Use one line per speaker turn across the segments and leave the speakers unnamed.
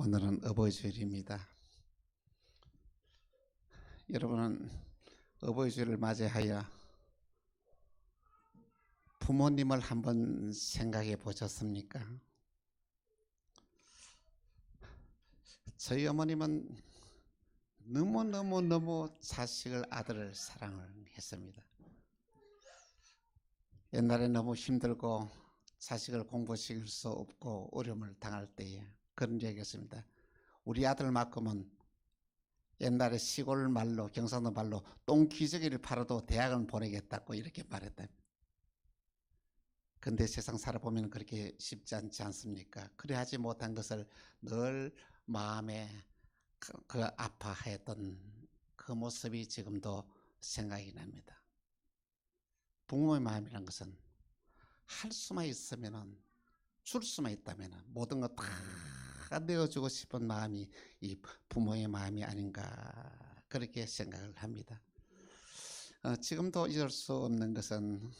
오늘은 어버이 주일입니다. 여러분은 어버이 주일을 맞이하여 부모님을 한번 생각해 보셨습니까? 저희 어머님은 너무 자식을 아들을 사랑을 했습니다. 옛날에 너무 힘들고 자식을 공부시킬 수 없고 어려움을 당할 때에 그런 얘기했습니다. 우리 아들만큼은 옛날에 시골 말로 경상도 말로 똥기저귀를 팔아도 대학은 보내겠다고 이렇게 말했다. 근데 세상 살아보면 그렇게 쉽지 않지 않습니까? 그래 하지 못한 것을 늘 마음에 그 아파했던 그 모습이 지금도 생각이 납니다. 부모의 마음이란 것은 할 수만 있으면은 줄 수만 있다면 모든 거 다 내어주고 싶은 마음이 이 부모의 마음이 아닌가 그렇게 생각을 합니다. 지금도 잊을 수 없는 것은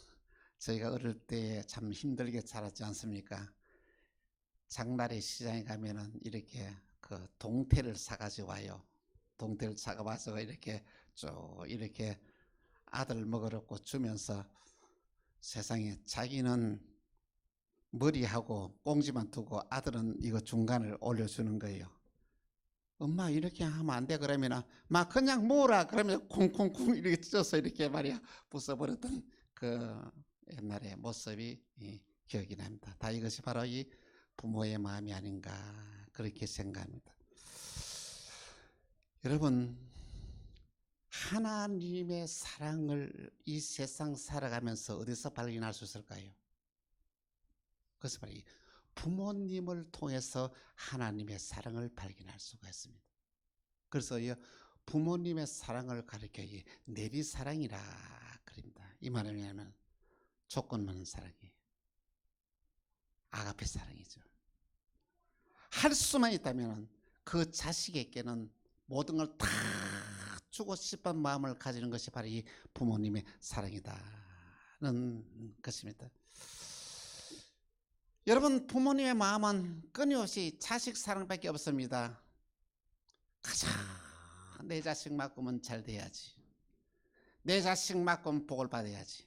저희가 어릴 때 참 힘들게 자랐지 않습니까? 장날에 시장에 가면은 이렇게 그 동태를 사가지고 와요. 동태를 사가와서 이렇게 쭉 이렇게 아들 먹으라고 주면서 세상에 자기는 머리하고 꽁지만 두고 아들은 이거 중간을 올려주는 거예요. 엄마 이렇게 하면 안 돼 그러면 막 그냥 모으라 그러면 쿵쿵쿵 이렇게 찢어서 이렇게 말이야 부숴버렸던 그 옛날의 모습이 기억이 납니다. 다 이것이 바로 이 부모의 마음이 아닌가 그렇게 생각합니다. 여러분 하나님의 사랑을 이 세상 살아가면서 어디서 발견할 수 있을까요? 그것이 바로 이 부모님을 통해서 하나님의 사랑을 발견할 수가 있습니다. 그래서 부모님의 사랑을 가리켜 내리사랑이라 그럽니다. 이 말은 뭐냐면 조건 없는 사랑이에요. 아가페 사랑이죠. 할 수만 있다면 그 자식에게는 모든 걸 다 주고 싶은 마음을 가지는 것이 바로 이 부모님의 사랑이다는 것입니다. 여러분 부모님의 마음은 끊임없이 자식 사랑밖에 없습니다. 가자 내 자식만큼은 잘 돼야지. 내 자식만큼 복을 받아야지.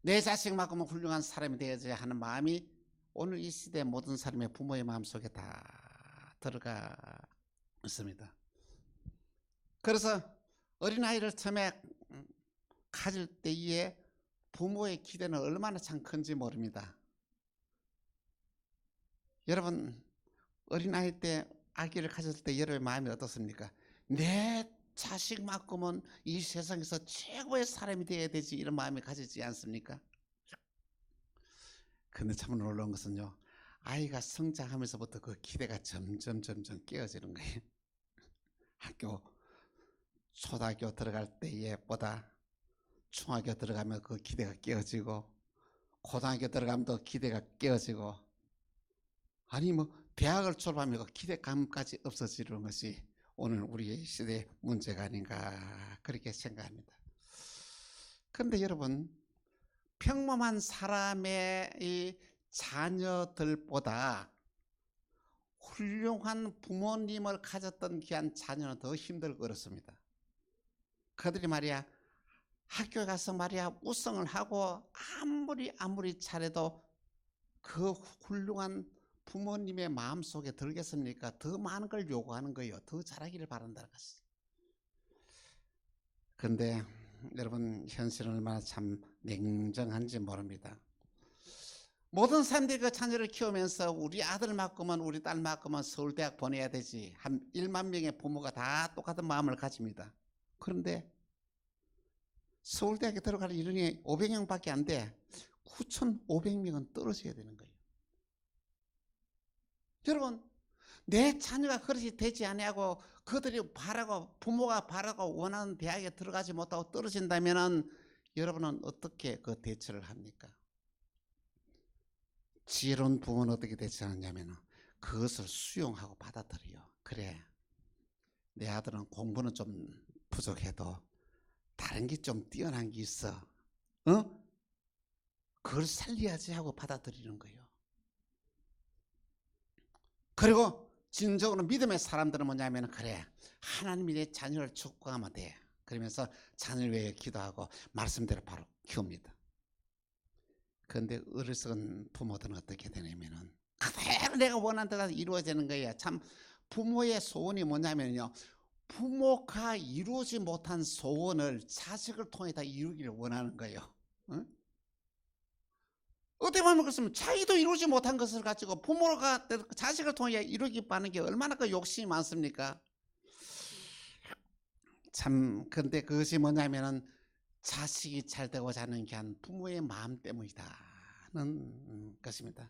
내 자식만큼은 훌륭한 사람이 되어야지 하는 마음이 오늘 이 시대 모든 사람의 부모의 마음속에 다 들어가 있습니다. 그래서 어린아이를 처음에 가질 때에 부모의 기대는 얼마나 참 큰지 모릅니다. 여러분 어린아이 때 아기를 가졌을 때 여러분의 마음이 어떻습니까? 내 자식만큼은 이 세상에서 최고의 사람이 되어야 되지 이런 마음이 가지지 않습니까? 근데 참 놀라운 것은요 아이가 성장하면서부터 그 기대가 점점 깨어지는 거예요. 초등학교 들어갈 때보다 중학교 들어가면 그 기대가 깨어지고 고등학교 들어가면 더 기대가 깨어지고 아니 대학을 졸업하면 그 기대감까지 없어지는 것이 오늘 우리 시대의 문제가 아닌가 그렇게 생각합니다. 그런데 여러분 평범한 사람의 이 자녀들보다 훌륭한 부모님을 가졌던 귀한 자녀는 더 힘들고 그렇습니다. 그들이 말이야 학교에 가서 말이야 우승을 하고 아무리 잘해도 그 훌륭한 부모님의 마음속에 들겠습니까? 더 많은 걸 요구하는 거예요. 더 잘하기를 바란다는 것이. 그런데 여러분 현실은 얼마나 참 냉정한지 모릅니다. 모든 사람들이 그 자녀를 키우면서 우리 아들만큼은 우리 딸만큼은 서울대학 보내야 되지 한 1만 명의 부모가 다 똑같은 마음을 가집니다. 그런데 서울대학에 들어갈 인원이 500명밖에 안 돼. 9,500명은 떨어져야 되는 거예요. 여러분 내 자녀가 그렇게 되지 아니하고 그들이 바라고 부모가 바라고 원하는 대학에 들어가지 못하고 떨어진다면 여러분은 어떻게 그 대처를 합니까? 지혜로운 부모는 어떻게 대처하냐면 그것을 수용하고 받아들여요. 그래 내 아들은 공부는 좀 부족해도 다른 게 좀 뛰어난 게 있어. 그걸 살려야지 하고 받아들이는 거예요. 그리고 진정으로 믿음의 사람들은 뭐냐면 그래 하나님이 내 자녀를 축복하면 돼. 그러면서 자녀를 위해 기도하고 말씀대로 바로 키웁니다. 그런데 어리석은 부모들은 어떻게 되냐면은 그대로 내가 원하는 대로 이루어지는 거야. 참 부모의 소원이 뭐냐면요. 부모가 이루지 못한 소원을 자식을 통해 다 이루기를 원하는 거예요. 응? 어떻게 보면 그렇습니다. 자기도 이루지 못한 것을 가지고 부모가 자식을 통해 이루기 바라는 게 얼마나 그 욕심이 많습니까? 참 근데 그것이 뭐냐면은 자식이 잘 되고자 하는 게 한 부모의 마음 때문이다는 것입니다.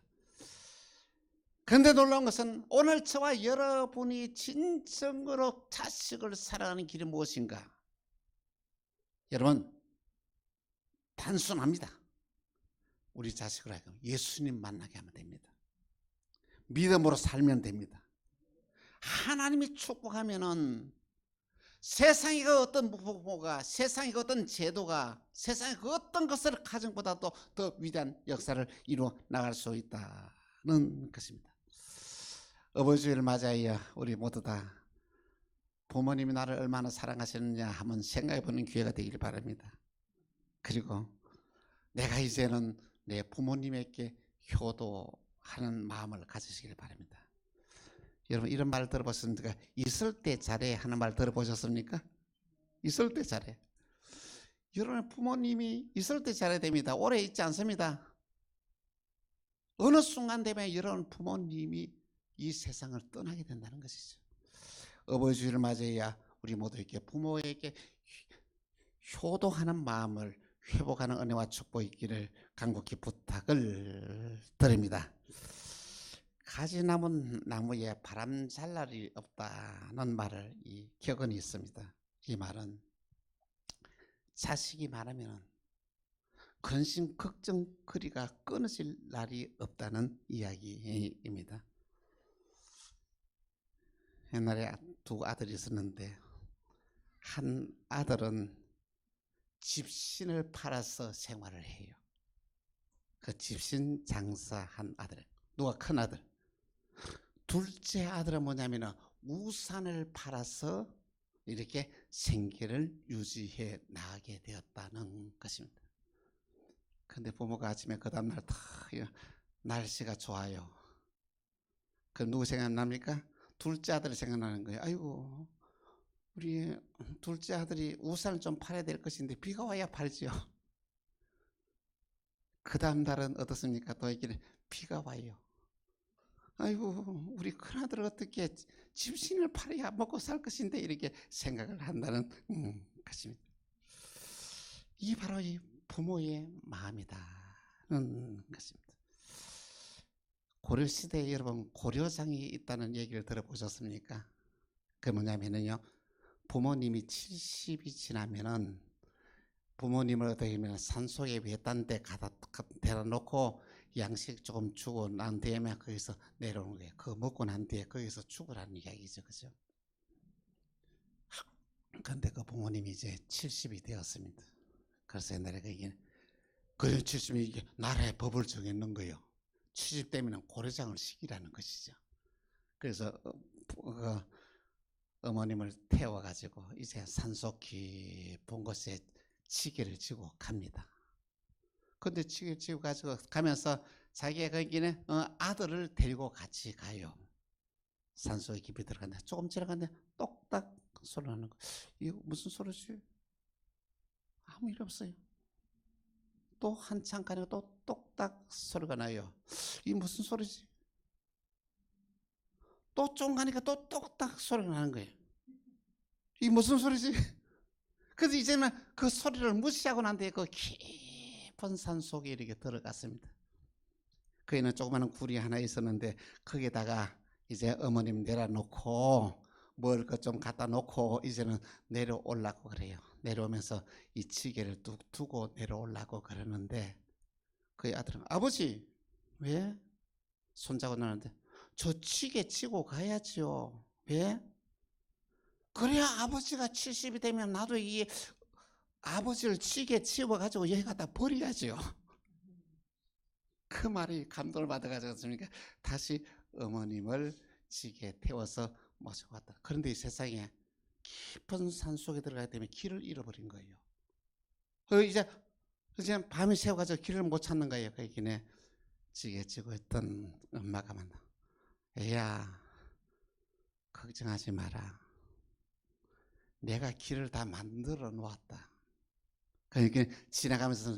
그런데 놀라운 것은 오늘 저와 여러분이 진정으로 자식을 사랑하는 길이 무엇인가? 여러분 단순합니다. 우리 자식을 하여금 예수님 만나게 하면 됩니다. 믿음으로 살면 됩니다. 하나님이 축복하면은 세상의 그 어떤 부모가, 세상의 그 어떤 제도가, 세상의 그 어떤 것을 가정보다도 더 위대한 역사를 이루어 나갈 수 있다는 것입니다. 어버이주의를 맞이하여 우리 모두 다 부모님이 나를 얼마나 사랑하시느냐 한번 생각해보는 기회가 되기를 바랍니다. 그리고 내가 이제는 내 부모님에게 효도하는 마음을 가지시길 바랍니다. 여러분 이런 말 들어보셨습니까? 있을 때 잘해 하는 말 들어보셨습니까? 있을 때 잘해. 여러분 부모님이 있을 때 잘해야 됩니다. 오래 있지 않습니다. 어느 순간 되면 여러분 부모님이 이 세상을 떠나게 된다는 것이죠. 어버이주의를 맞이해야 우리 모두에게 부모에게 효도하는 마음을 회복하는 은혜와 축복이 있기를 간곡히 부탁을 드립니다. 가지 남은 나무에 바람 잘 날이 없다는 말을 이 격언이 있습니다. 이 말은 자식이 말하면 근심 걱정거리가 끊어질 날이 없다는 이야기입니다. 옛날에 두 아들이 있었는데 한 아들은 집신을 팔아서 생활을 해요. 그 집신 장사한 아들, 누가 큰 아들. 둘째 아들은 뭐냐면 우산을 팔아서 이렇게 생계를 유지해 나가게 되었다는 것입니다. 근데 부모가 아침에 그 다음날 다 날씨가 좋아요. 그 누구 생각납니까? 둘째 아들이 생각나는 거예요. 아이고 우리 둘째 아들이 우산을 좀 팔아야 될 것인데 비가 와야 팔지요. 그 다음 날은 어떻습니까? 또 이렇게 비가 와요. 아이고 우리 큰아들은 어떻게 집신을 팔아야 먹고 살 것인데 이렇게 생각을 한다는 것입니다. 이게 바로 이 부모의 마음이다는 것입니다. 고려시대에 여러분 고려장이 있다는 얘기를 들어보셨습니까? 그게 뭐냐면요 부모님이 70이 지나면은 부모님을 어떻게 하면 산속에 외딴 데 가다 데려 놓고 양식 조금 주고 난 뒤에 거기서 내려오는 거예요. 그거 먹고 난 뒤에 거기서 죽으라는 이야기죠. 그죠? 근데 그 부모님이 이제 70이 되었습니다. 그래서 옛날에 그래 70이 이게 나라의 법을 정했는 거예요. 70 되면 고려장을 시키라는 것이죠. 그래서 어머님을 태워가지고 이제 산속 깊은 곳에 치기를 지고 갑니다. 근데 치기를 지고 가지고 가면서 자기가 거기는 아들을 데리고 같이 가요. 산속에 깊이 들어갔는데 조금 지나갔는데 똑딱 소리 나는 거. 이거 무슨 소리지? 아무 일 없어요. 또 한참 가니까 또 똑딱 소리가 나요. 이게 무슨 소리지? 또 좀 가니까 또 똑딱 소리가 나는 거예요. 이게 무슨 소리지? 그래서 이제는 그 소리를 무시하고 난 뒤에 그 깊은 산 속에 이렇게 들어갔습니다. 거기는 조그마한 굴이 하나 있었는데 거기다가 이제 어머님 내려놓고 먹을 것 좀 갖다 놓고 이제는 내려오려고 그래요. 내려오면서 이 치개를 뚝 두고 내려오려고 그러는데 그 아들은 아버지 왜? 손잡고 나는데 저 치개 치고 가야지요. 왜? 그래야 아버지가 70이 되면 나도 이 아버지를 치게 치워가지고 여기 갖다 버려야죠. 그 말이 감동을 받아가지고 다시 어머님을 지게 태워서 모셔왔다. 그런데 이 세상에 깊은 산 속에 들어가기 때문에 길을 잃어버린 거예요. 이제 밤이 새워가지고 길을 못 찾는 거예요. 그 길에 지게 지고 있던 엄마가 만나. 애야, 걱정하지 마라. 내가 길을 다 만들어 놓았다. 그러니까 지나가면서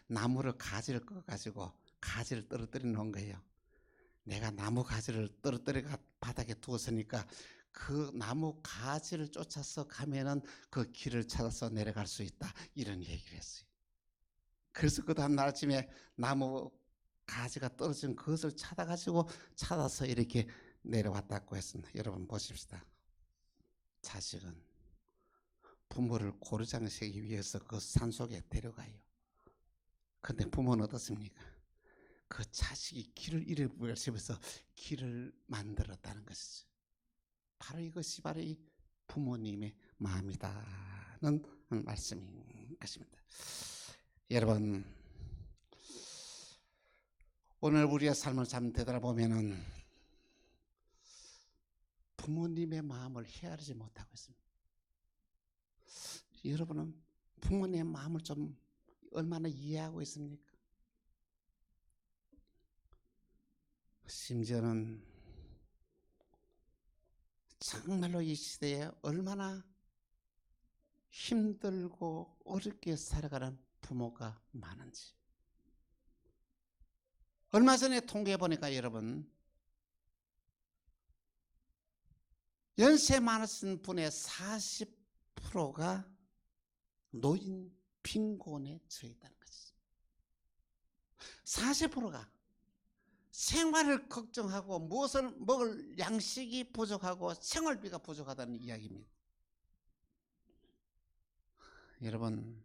나무를 가지를 꺼가지고 가지를 떨어뜨려 놓은 거예요. 내가 나무 가지를 떨어뜨려 바닥에 두었으니까 그 나무 가지를 쫓아서 가면은 그 길을 찾아서 내려갈 수 있다. 이런 얘기를 했어요. 그래서 그 다음날 아침에 나무 가지가 떨어진 그것을 찾아서 이렇게 내려왔다고 했습니다. 여러분 보십시다. 자식은 부모를 고르장세기 위해서 그 산속에 데려가요. 그런데 부모는 어떻습니까? 그 자식이 길을 잃어버려서 길을 만들었다는 것이죠. 바로 이것이 바로 이 부모님의 마음이다는 말씀인 것입니다. 여러분, 오늘 우리의 삶을 참 되돌아보면은 부모님의 마음을 헤아리지 못하고 있습니다. 여러분은 부모님의 마음을 좀 얼마나 이해하고 있습니까? 심지어는 정말로 이 시대에 얼마나 힘들고 어렵게 살아가는 부모가 많은지. 얼마 전에 통계해 보니까 여러분, 연세 많으신 분의 40%가 노인 빈곤에 처해 있다는 것이죠. 40%가 생활을 걱정하고 무엇을 먹을 양식이 부족하고 생활비가 부족하다는 이야기입니다. 여러분,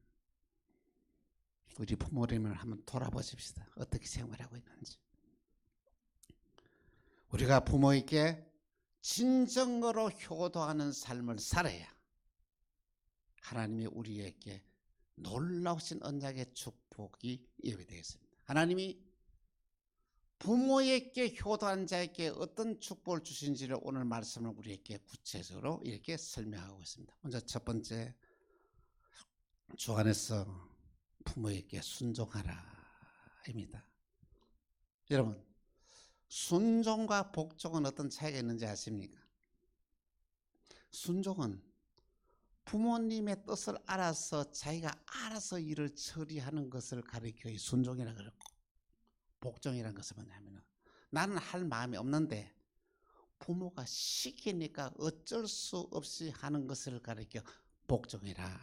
우리 부모님을 한번 돌아보십시다. 어떻게 생활하고 있는지. 우리가 부모에게 진정으로 효도하는 삶을 살아야 하나님이 우리에게 놀라우신 언약의 축복이 예비되겠습니다. 하나님이 부모에게 효도한 자에게 어떤 축복을 주신지를 오늘 말씀을 우리에게 구체적으로 이렇게 설명하고 있습니다. 먼저 첫 번째, 주 안에서 부모에게 순종하라입니다. 여러분, 순종과 복종은 어떤 차이가 있는지 아십니까? 순종은 부모님의 뜻을 알아서 자기가 알아서 일을 처리하는 것을 가리켜 순종이라고 그러고, 복종이라는 것은 뭐냐면 나는 할 마음이 없는데 부모가 시키니까 어쩔 수 없이 하는 것을 가리켜 복종이라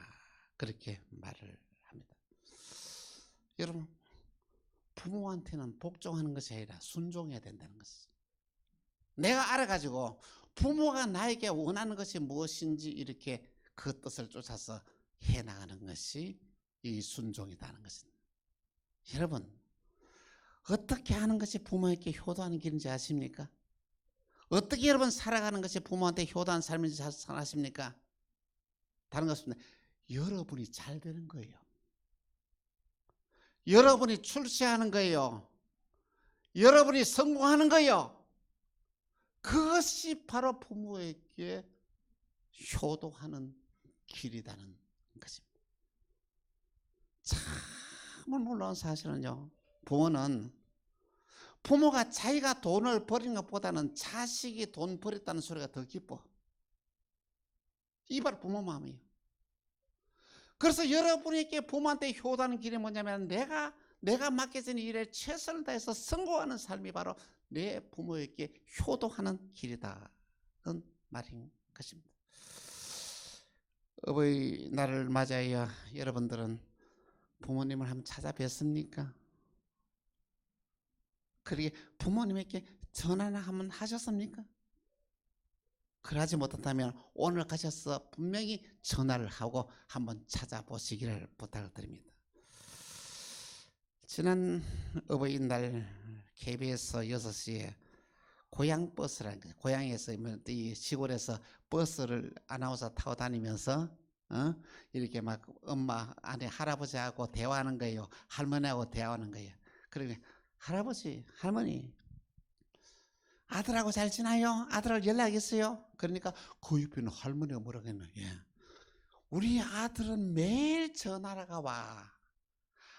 그렇게 말을 합니다. 여러분, 부모한테는 복종하는 것이 아니라 순종해야 된다는 것이죠. 내가 알아가지고 부모가 나에게 원하는 것이 무엇인지 이렇게 그 뜻을 쫓아서 해나가는 것이 이 순종이라는 것입니다. 여러분, 어떻게 하는 것이 부모에게 효도하는 길인지 아십니까? 어떻게 여러분 살아가는 것이 부모한테 효도한 삶인지 아십니까? 다른 것입니다. 여러분이 잘 되는 거예요. 여러분이 출세하는 거예요. 여러분이 성공하는 거예요. 그것이 바로 부모에게 효도하는 길이라는 것입니다. 참 놀라운 사실은요, 부모가 자기가 돈을 버린 것보다는 자식이 돈 버렸다는 소리가 더 기뻐. 이 바로 부모 마음이에요. 그래서 여러분에게 부모한테 효도하는 길이 뭐냐면 내가 맡겨진 일에 최선을 다해서 성공하는 삶이 바로 내 부모에게 효도하는 길이다는 말인 것입니다. 어버이날을 맞이하여 여러분들은 부모님을 한번 찾아뵀습니까? 그러게 부모님에게 전화나 한번 하셨습니까? 그러지 못한다면 오늘 가셔서 분명히 전화를 하고 한번 찾아보시기를 부탁을 드립니다. 지난 어버이날 KBS 6시에 고향버스라는 거예요. 고향에서 이 시골에서 버스를 아나운서 타고 다니면서 이렇게 막 엄마 아니 할아버지하고 대화하는 거예요. 할머니하고 대화하는 거예요. 그러니 할아버지 할머니 아들하고 잘 지나요? 아들하고 연락 있어요? 그러니까 그 옆에 있는 할머니가 뭐라고 했나? 예. 우리 아들은 매일 전화가 와.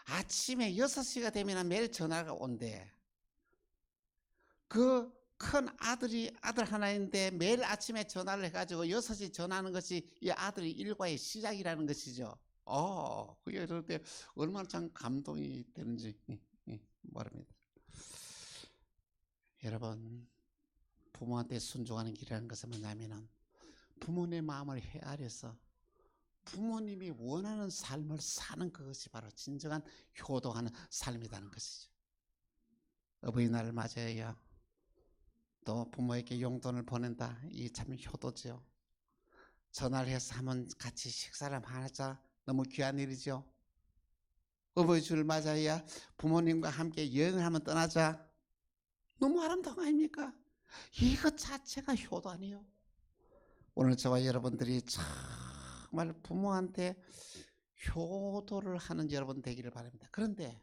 아침에 6시가 되면 매일 전화가 온대. 그 큰 아들이 아들 하나인데 매일 아침에 전화를 해가지고 6시 전화하는 것이 이 아들의 일과의 시작이라는 것이죠. 그게 그럴 때 얼마나 참 감동이 되는지 모릅니다. 여러분, 부모한테 순종하는 길이라는 것은 뭐냐면은 부모의 마음을 헤아려서 부모님이 원하는 삶을 사는 그것이 바로 진정한 효도하는 삶이라는 것이죠. 어버이날을 맞이해야 또 부모에게 용돈을 보낸다. 이 참 효도죠. 전화를 해서 한번 같이 식사를 하자. 너무 귀한 일이죠. 어버이 주를 맞아야 부모님과 함께 여행을 한번 떠나자. 너무 아름다운 거 아닙니까? 이것 자체가 효도 아니에요. 오늘 저와 여러분들이 정말 부모한테 효도를 하는 여러분 되기를 바랍니다. 그런데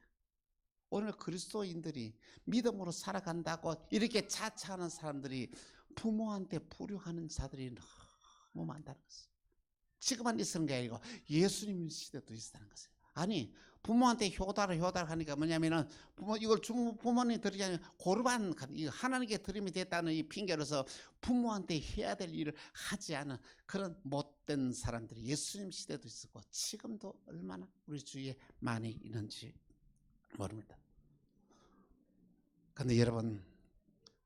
오늘 그리스도인들이 믿음으로 살아간다고 이렇게 자처하는 사람들이 부모한테 불효하는 자들이 너무 많다는 것이에요. 지금만 있는 게 아니고 예수님 시대도 있다는 것이에요. 아니, 부모한테 효다를 하니까 뭐냐면은 이걸 부모님 드리지 않으면 고르반 하나님께 드림이 됐다는 이 핑계로서 부모한테 해야 될 일을 하지 않은 그런 못된 사람들이 예수님 시대도 있었고 지금도 얼마나 우리 주위에 많이 있는지 모릅니다. 그런데 여러분,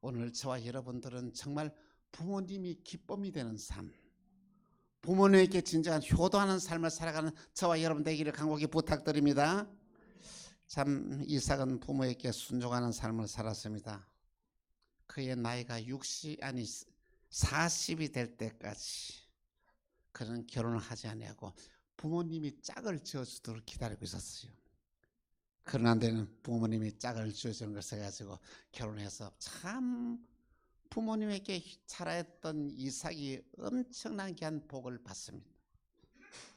오늘 저와 여러분들은 정말 부모님이 기쁨이 되는 삶, 부모님에게 진정한 효도하는 삶을 살아가는 저와 여러분 되기를 간곡히 부탁드립니다. 참 이삭은 부모에게 순종하는 삶을 살았습니다. 그의 나이가 40이 될 때까지 그는 결혼을 하지 아니하고 부모님이 짝을 지어주도록 기다리고 있었어요. 그러나 데는 부모님이 짝을 지어주는 것을 가지고 결혼해서 참 부모님에게 자라했던 이삭이 엄청난 귀한 복을 받습니다.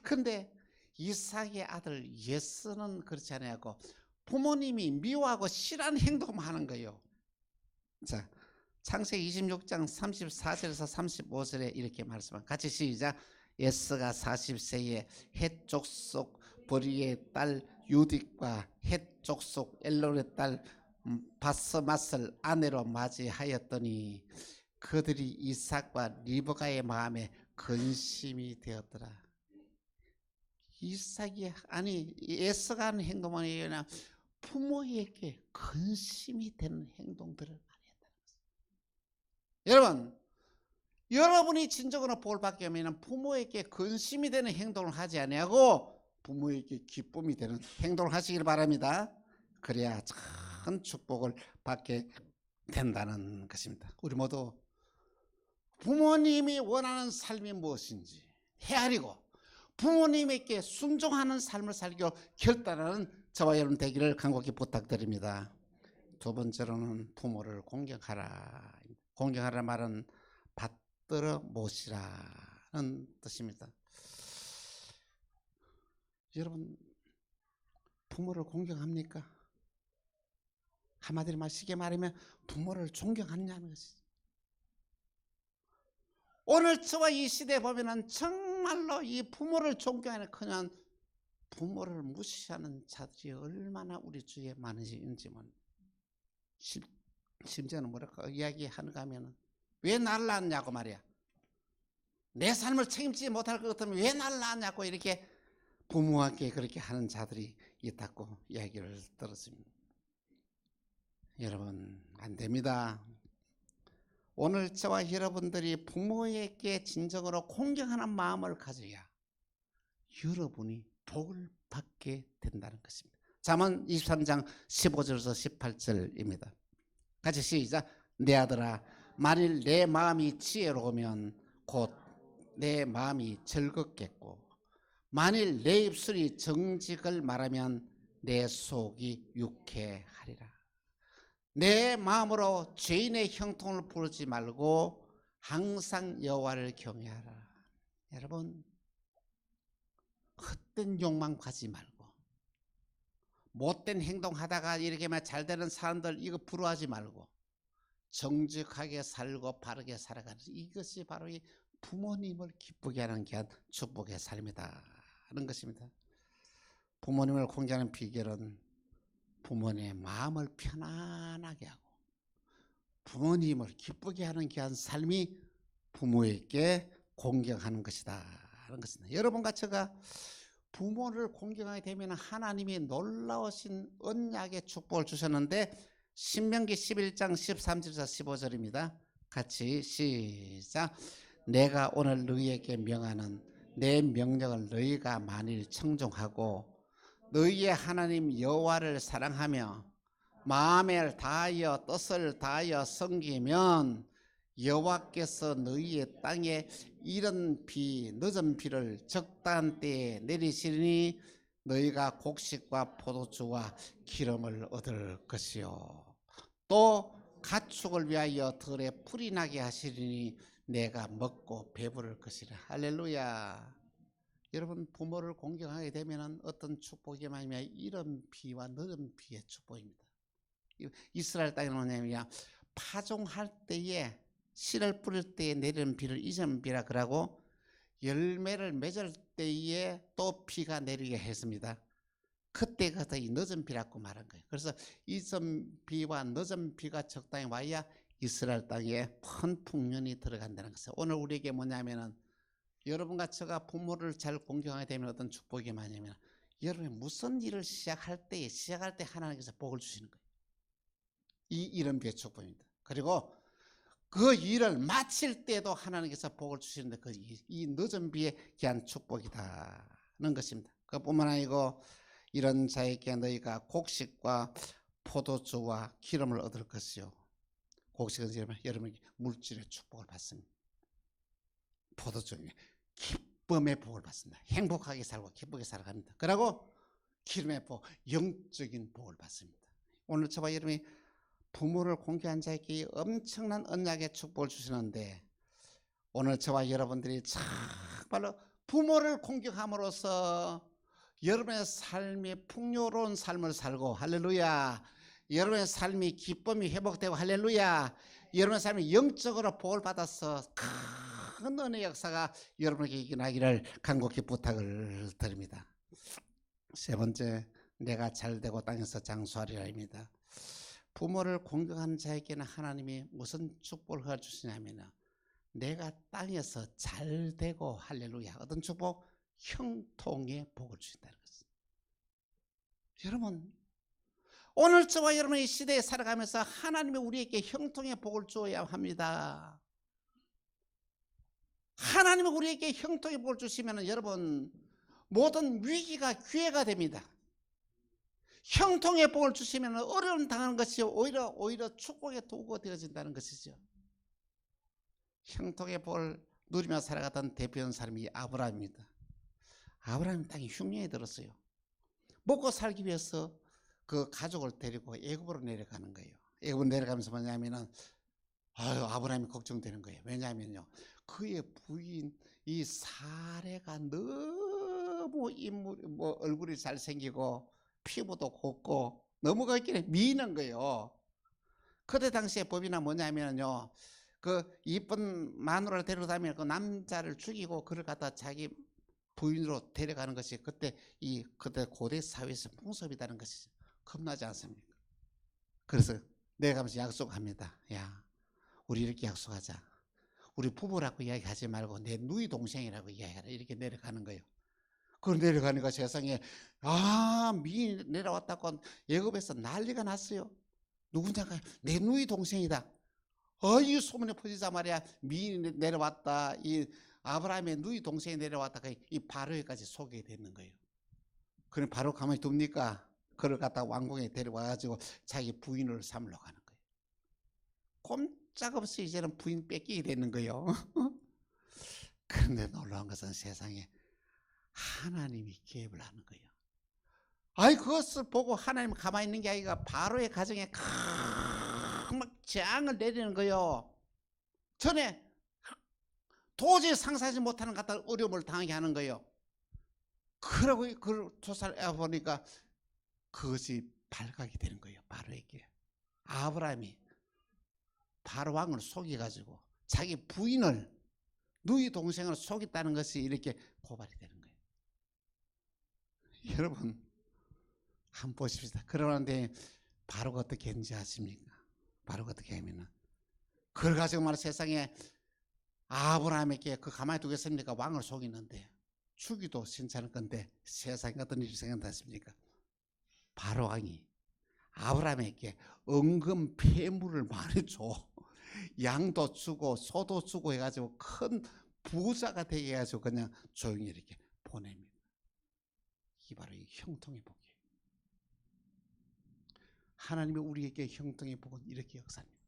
그런데 이삭의 아들 예스는 그렇지 않고 부모님이 미워하고 싫어하는 행동만 하는 거예요. 자, 창세기 26장 34절에서 35절에 이렇게 말씀합니다. 같이 시작. 예스가 40세에 헷 족속 보리의 딸 유딕과 헷 족속 엘론의 딸 바스맛을 아내로 맞이하였더니 그들이 이삭과 리브가의 마음에 근심이 되었더라. 이삭이 예스가 하는 행동은 아니라 부모에게 근심이 되는 행동들을 많이 했다는 것입니다. 여러분, 여러분이 진정으로 복을 받게 하면 부모에게 근심이 되는 행동을 하지 아니하고 부모에게 기쁨이 되는 행동을 하시길 바랍니다. 그래야 큰 축복을 받게 된다는 것입니다. 우리 모두 부모님이 원하는 삶이 무엇인지 헤아리고 부모님에게 순종하는 삶을 살기로 결단하는 저와 여러분 되기를 간곡히 부탁드립니다. 두 번째로는 부모를 공경하라. 공경하라 말은 받들어 모시라는 뜻입니다. 여러분, 부모를 공경합니까? 한마디로 쉽게 말하면 부모를 존경하느냐는 것이죠. 오늘 저와 이 시대에 보면은 정말로 이 부모를 존경하는 그냥 부모를 무시하는 자들이 얼마나 우리 주위에 많은지 심지어는 뭐랄까 이야기하는가 하면은 왜 나를 낳았냐고 말이야. 내 삶을 책임지지 못할 것 같으면 왜 나를 낳았냐고 이렇게 부모에게 그렇게 하는 자들이 있다고 이야기를 들었습니다. 여러분, 안 됩니다. 오늘 저와 여러분들이 부모에게 진정으로 공경하는 마음을 가져야 여러분이 복을 받게 된다는 것입니다. 잠언 23장 15절에서 18절입니다. 같이 시작. 내 아들아, 만일 내 마음이 지혜로우면 곧 내 마음이 즐겁겠고 만일 내 입술이 정직을 말하면 내 속이 유쾌하리라. 내 마음으로 죄인의 형통을 부르지 말고 항상 여호와를 경외하라. 여러분, 헛된 욕망 가지 말고 못된 행동하다가 이렇게 잘 되는 사람들 이거 부러워하지 말고 정직하게 살고 바르게 살아가는 이것이 바로 이 부모님을 기쁘게 하는 귀한 축복의 삶이다 하는 것입니다. 부모님을 공경하는 비결은 부모님의 마음을 편안하게 하고 부모님을 기쁘게 하는 귀한 삶이 부모에게 공경하는 것이다 하는 것입니다. 여러분과 제가 부모를 공경하게 되면 하나님이 놀라우신 언약의 축복을 주셨는데 신명기 11장 13절에서 15절입니다. 같이 시작. 내가 오늘 너희에게 명하는 내 명령을 너희가 만일 청종하고 너희의 하나님 여호와를 사랑하며 마음을 다하여 뜻을 다하여 섬기면 여호와께서 너희의 땅에 이른 비 늦은 비를 적당한 때에 내리시니 너희가 곡식과 포도주와 기름을 얻을 것이요 또 가축을 위하여 들에 풀이 나게 하시리니 내가 먹고 배부를 것이라. 할렐루야. 여러분 부모를 공경하게 되면 어떤 축복이 많으면 이른 비와 늦은 비의 축복입니다. 이스라엘 땅에 뭐냐면 파종할 때에 씨를 뿌릴 때에 내리는 비를 이전 비라 그러고 열매를 맺을 때에 또 비가 내리게 했습니다. 그때가 더 늦은 비라고 말한 거예요. 그래서 이전 비와 늦은 비가 적당히 와야 이스라엘 땅에 큰 풍년이 들어간다는 것이에요. 오늘 우리에게 뭐냐면은 여러분과 제가 부모를 잘 공경하게 되면 어떤 축복이 많냐면 여러분이 무슨 일을 시작할 때 하나님께서 복을 주시는 거예요. 이 이런 비의 축복입니다. 그리고 그 일을 마칠 때도 하나님께서 복을 주시는데 이 늦은 비의 귀한 축복이다는 것입니다. 그뿐만 아니고 이런 자에게 너희가 곡식과 포도주와 기름을 얻을 것이요. 곡식은 여러분이 물질의 축복을 받습니다. 포도주는 기쁨의 복을 받습니다. 행복하게 살고 기쁘게 살아갑니다. 그리고 기름의 복, 영적인 복을 받습니다. 오늘 저와 여러분이 부모를 공경한 자에게 엄청난 언약의 축복을 주시는데 오늘 저와 여러분들이 정말로 부모를 공경함으로써 여러분의 삶이 풍요로운 삶을 살고 할렐루야. 여러분의 삶이 기쁨이 회복되고 할렐루야. 여러분의 삶이 영적으로 복을 받아서 큰 은혜의 역사가 여러분에게 일어나기를 간곡히 부탁을 드립니다. 세 번째, 내가 잘되고 땅에서 장수하리라입니다. 부모를 공경하는 자에게는 하나님이 무슨 축복을 주시냐면 내가 땅에서 잘되고 할렐루야. 어떤 축복? 형통의 복을 주신다는 것입니다. 여러분 오늘 저와 여러분의 시대에 살아가면서 하나님이 우리에게 형통의 복을 주어야 합니다. 하나님이 우리에게 형통의 복을 주시면 여러분 모든 위기가 기회가 됩니다. 형통의 복을 주시면 어려움 당하는 것이 오히려 축복의 도구가 되어진다는 것이죠. 형통의 복을 누리며 살아가던 대표한 사람이 아브라함입니다. 아브라함 땅이 흉년이 들었어요. 먹고 살기 위해서 그 가족을 데리고 애굽으로 내려가는 거예요. 애굽으로 내려가면서 뭐냐면은 아브라함이 걱정되는 거예요. 왜냐하면요 그의 부인 이 사레가 너무 얼굴이 잘생기고 피부도 곱고 너무 그렇게 미는 거예요. 그때 당시에 법이나 뭐냐면요 그 이쁜 마누라를 데려다면 그 남자를 죽이고 그를 갖다 자기 부인으로 데려가는 것이 그때 고대 사회에서 풍습이라는 것이죠. 겁나지 않습니까? 그래서 내가 가면서 약속합니다. 야, 우리 이렇게 약속하자. 우리 부부라고 이야기하지 말고 내 누이 동생이라고 이야기하라. 이렇게 내려가는 거예요. 그걸 내려가니까 세상에 미인이 내려왔다고 애굽에서 난리가 났어요. 누구냐가 내 누이 동생이다. 이 소문이 퍼지자 말이야. 미인이 내려왔다. 이 아브라함의 누이 동생이 내려왔다가 이 바로에까지 소개되는 거예요. 그럼 바로 가만히 둡니까? 그를 갖다 왕궁에 데려와가지고 자기 부인을 삼으러 가는 거예요. 꼼짝없이 이제는 부인 뺏기게 되는 거예요. 그런데 놀라운 것은 세상에 하나님이 개입을 하는 거예요. 그것을 보고 하나님 가만히 있는 게 아니라 바로의 가정에 막 재앙을 내리는 거예요. 전에 도저히 상상하지 못하는 같은 어려움을 당하게 하는 거예요. 그러고 그걸 조사를 해보니까 그것이 발각이 되는 거예요. 바로에게. 아브라함이 바로 왕을 속여가지고 자기 부인을 누이 동생을 속였다는 것이 이렇게 고발이 되는 거예요. 여러분 한번 보십시다. 그러는데 바로가 어떻게 했는지 아십니까? 바로가 어떻게 하면은 그걸 가지고 말해 세상에 아브라함에게 그 가만히 두겠습니까? 왕을 속이는데 죽이도 신찮을 건데 세상에 어떤 일이 생각났습니까? 바로 왕이 아브라함에게 은금 폐물을 많이 줘. 양도 주고 소도 주고 해가지고 큰 부자가 되게 해가지고 그냥 조용히 이렇게 보냅니다. 이게 바로 이 형통의 복이에요. 하나님이 우리에게 형통의 복은 이렇게 역사합니다.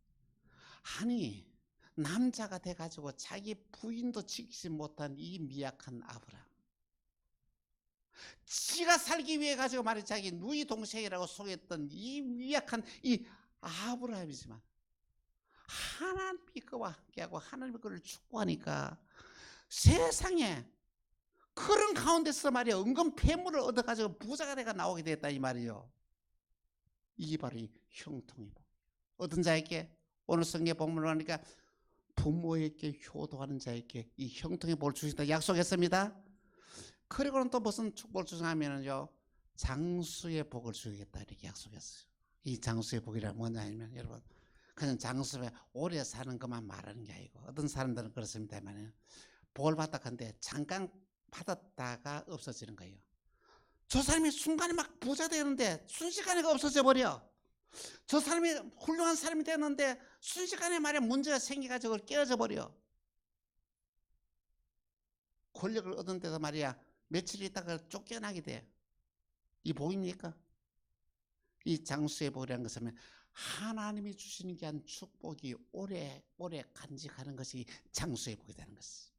아니 남자가 돼가지고 자기 부인도 지키지 못한 이 미약한 아브라함, 지가 살기 위해 가지고 말이 자기 누이 동생이라고 속였던 이 미약한 이 아브라함이지만 하나님이 그와 함께하고 하나님이 그를 축복하니까 세상에 그런 가운데서 말이야 은근 폐물을 얻어가지고 부자가 돼가 나오게 됐다 이 말이요. 이게 바로 이 형통의 복. 어떤 자에게 오늘 성경 본문을 하니까 부모에게 효도하는 자에게 이 형통의 복을 주신다 약속했습니다. 그리고는 또 무슨 축복을 주냐면요 장수의 복을 주겠다 이렇게 약속했어요. 이 장수의 복이란 뭐냐 하면 여러분 그냥 장수에 오래 사는 것만 말하는 게 아니고 어떤 사람들은 그렇습니다만 복을 받다 근데 잠깐 받았다가 없어지는 거예요. 저 사람이 순간에 막 부자 되는데 순식간에 없어져 버려. 저 사람이 훌륭한 사람이 되는데 순식간에 말이야 문제가 생겨가지고 깨어져 버려. 권력을 얻은 데도 말이야 며칠 있다가 쫓겨나게 돼. 이 복입니까? 이 장수의 복이라는 것은 하나님이 주시는 게 한 축복이 오래 간직하는 것이 장수의 복이 되는 것이죠.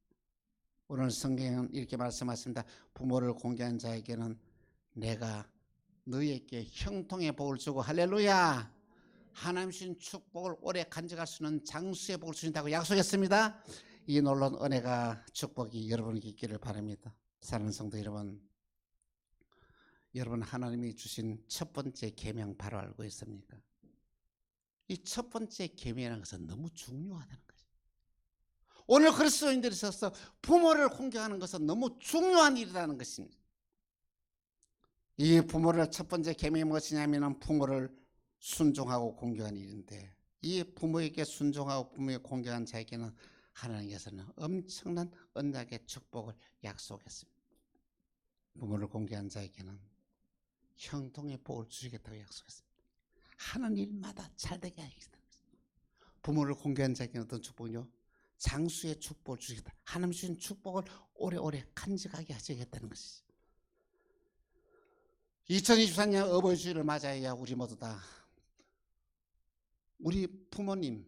오늘 성경은 이렇게 말씀하십니다. 부모를 공경한 자에게는 내가 너희에게 형통의 복을 주고 할렐루야 하나님 주신 축복을 오래 간직할 수 있는 장수의 복을 주신다고 약속했습니다. 이 놀라운 은혜가 축복이 여러분에게 있기를 바랍니다. 사랑하는 성도 여러분, 여러분 하나님이 주신 첫 번째 계명 바로 알고 있습니까? 이 첫 번째 계명이라는 것은 너무 중요하다는 거죠. 오늘 그리스도인들이 있어서 부모를 공경하는 것은 너무 중요한 일이라는 것입니다. 이 부모를 첫 번째 계명이 무엇이냐면 부모를 순종하고 공경하는 일인데 이 부모에게 순종하고 부모에 공경한 자에게는 하나님께서는 엄청난 언약의 축복을 약속했습니다. 부모를 공경한 자에게는 형통의 복을 주시겠다고 약속했습니다. 하는 일마다 잘되게 하겠다. 부모를 공경한 자에게는 어떤 축복이요? 장수의 축복을 주시겠다. 하나님 주신 축복을 오래오래 간직하게 하시겠다는 것이죠. 2024년 어버이 주일을 맞아야 우리 모두 다 우리 부모님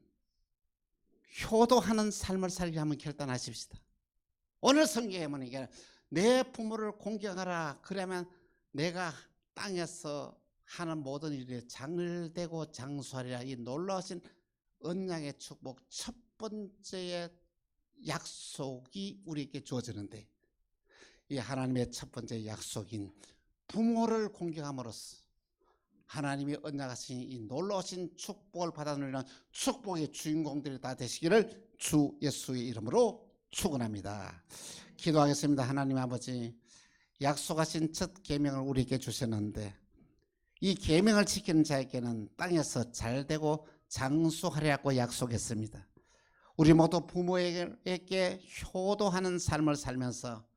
효도하는 삶을 살기 한번 결단하십시다. 오늘 성경에 보니까 내 부모를 공경하라. 그러면 내가 땅에서 하는 모든 일에 장을되고 장수하리라. 이 놀라우신 언약의 축복 첫 번째의 약속이 우리에게 주어지는데 이 하나님의 첫 번째 약속인 부모를 공경함으로써 하나님이 언약하신 이 놀라우신 축복을 받아 누리는 축복의 주인공들이 다 되시기를 주 예수의 이름으로 축원합니다. 기도하겠습니다. 하나님 아버지, 약속하신 첫 계명을 우리에게 주셨는데 이 계명을 지키는 자에게는 땅에서 잘되고 장수하리라고 약속했습니다. 우리 모두 부모에게 효도하는 삶을 살면서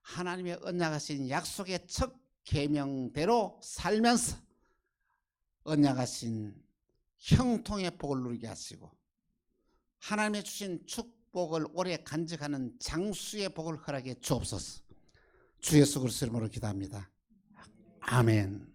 하나님의 언약하신 약속의 첫 계명대로 살면서 언약하신 형통의 복을 누리게 하시고 하나님의 주신 축복을 오래 간직하는 장수의 복을 허락해 주옵소서. 주 예수 그리스도 이름으로 기도합니다. 아멘.